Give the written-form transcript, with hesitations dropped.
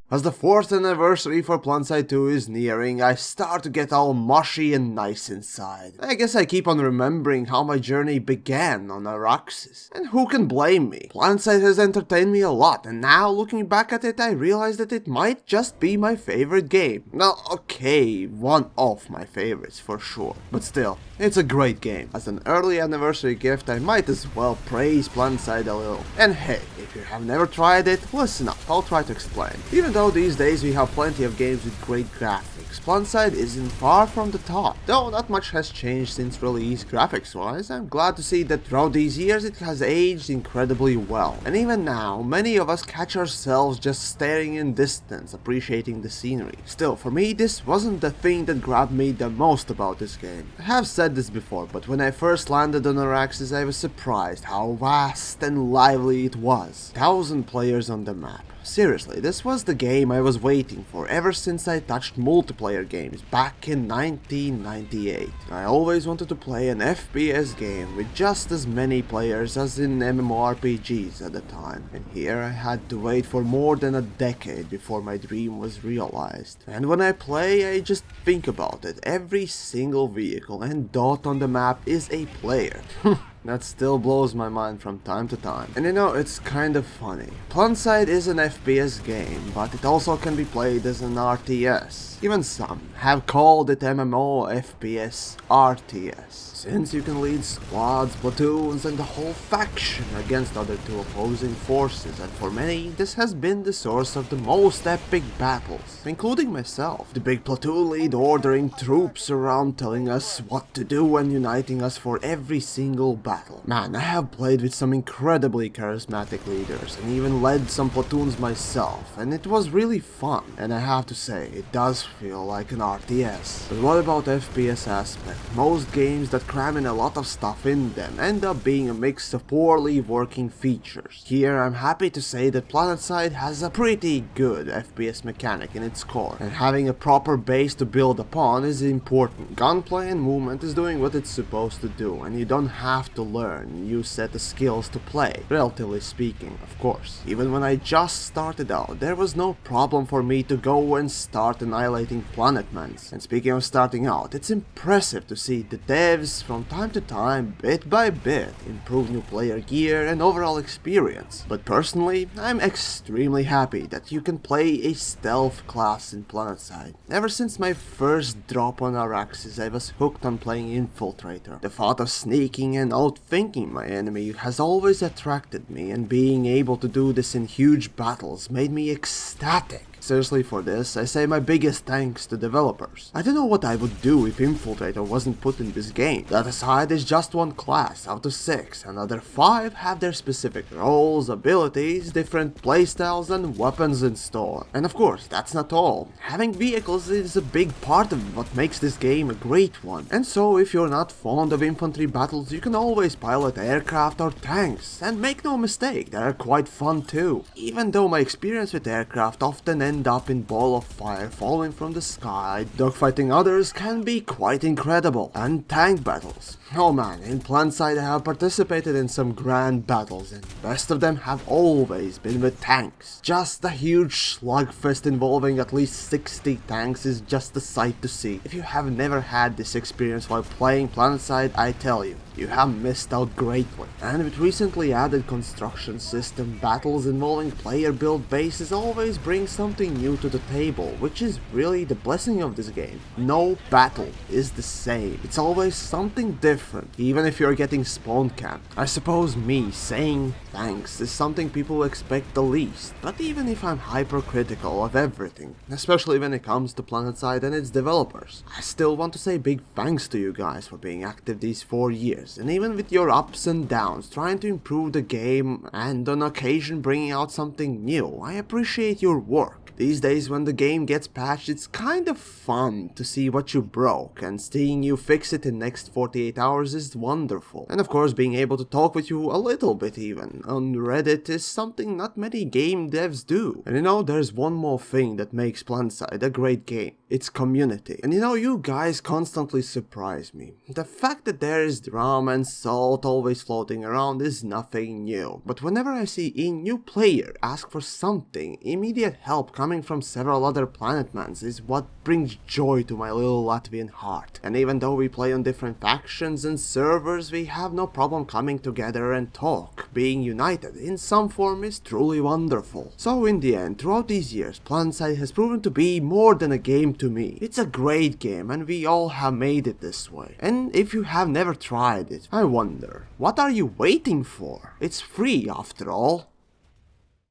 As the 4th anniversary for Planetside 2 is nearing, I start to get all mushy and nice inside. I guess I keep on remembering how my journey began on Araxis. And who can blame me? Planetside has entertained me a lot, and now looking back at it I realize that it might just be my favorite game. Now, okay, one of my favorites for sure, but still, it's a great game. As an early anniversary gift, I might as well praise Planetside a little. And hey, if you have never tried it, listen up, I'll try to explain. Even though these days we have plenty of games with great graphics, Planetside isn't far from the top. Though not much has changed since release graphics wise, I'm glad to see that throughout these years it has aged incredibly well. And even now, many of us catch ourselves just staring in distance, appreciating the scenery. Still, for me this wasn't the thing that grabbed me the most about this game. I have said this before, but when I first landed on Araxis I was surprised how vast and lively it was. 1,000 players on the map. Seriously, this was the game I was waiting for ever since I touched multiplayer games back in 1998. I always wanted to play an FPS game with just as many players as in MMORPGs at the time, and here I had to wait for more than a decade before my dream was realized. And when I play, I just think about it. Every single vehicle and dot on the map is a player. That still blows my mind from time to time. And you know, it's kind of funny. Planetside is an FPS game, but it also can be played as an RTS. Even some have called it MMO FPS RTS, since you can lead squads, platoons, and the whole faction against other two opposing forces, and for many, this has been the source of the most epic battles, including myself. The big platoon lead ordering troops around, telling us what to do and uniting us for every single battle. Man, I have played with some incredibly charismatic leaders, and even led some platoons myself, and it was really fun, and I have to say, it does feel like an RTS. But what about FPS aspect? Most games that cram in a lot of stuff in them end up being a mix of poorly working features. Here I'm happy to say that Planetside has a pretty good FPS mechanic in its core, and having a proper base to build upon is important. Gunplay and movement is doing what it's supposed to do, and you don't have to learn a new set of skills to play, relatively speaking, of course. Even when I just started out, there was no problem for me to go and start annihilating planetmans. And speaking of starting out, it's impressive to see the devs from time to time, bit by bit, improve new player gear and overall experience. But personally, I'm extremely happy that you can play a stealth class in Planetside. Ever since my first drop on Araxis, I was hooked on playing Infiltrator. The thought of sneaking and outthinking my enemy has always attracted me, and being able to do this in huge battles made me ecstatic. Seriously, for this, I say my biggest thanks to developers. I don't know what I would do if Infiltrator wasn't put in this game. That aside is just one class out of 6, another 5 have their specific roles, abilities, different playstyles and weapons in store. And of course, that's not all. Having vehicles is a big part of what makes this game a great one. And so if you're not fond of infantry battles, you can always pilot aircraft or tanks. And make no mistake, they're quite fun too. Even though my experience with aircraft often end up in ball of fire falling from the sky, dogfighting others can be quite incredible. And tank battles. Oh man, in Planetside I have participated in some grand battles, and best of them have always been with tanks. Just a huge slugfest involving at least 60 tanks is just a sight to see. If you have never had this experience while playing Planetside, I tell you, you have missed out greatly. And with recently added construction system, battles involving player build bases always bring something new to the table, which is really the blessing of this game. No battle is the same. It's always something different, even if you're getting spawn camped. I suppose me saying thanks is something people expect the least, but even if I'm hypercritical of everything, especially when it comes to Planetside and its developers, I still want to say big thanks to you guys for being active these 4 years, and even with your ups and downs, trying to improve the game and on occasion bringing out something new. I appreciate your work. These days when the game gets patched, it's kind of fun to see what you broke, and seeing you fix it in next 48 hours is wonderful. And of course, being able to talk with you a little bit even on Reddit is something not many game devs do. And you know, there's one more thing that makes Planetside a great game. its community. And you know, you guys constantly surprise me. The fact that there is drama and salt always floating around is nothing new. But whenever I see a new player ask for something, immediate help coming from several other Planetmans is what brings joy to my little Latvian heart. And even though we play on different factions and servers, we have no problem coming together and talk. Being united in some form is truly wonderful. So in the end, throughout these years, Planetside has proven to be more than a game to me. It's a great game and we all have made it this way. And if you have never tried it, I wonder, what are you waiting for? It's free after all.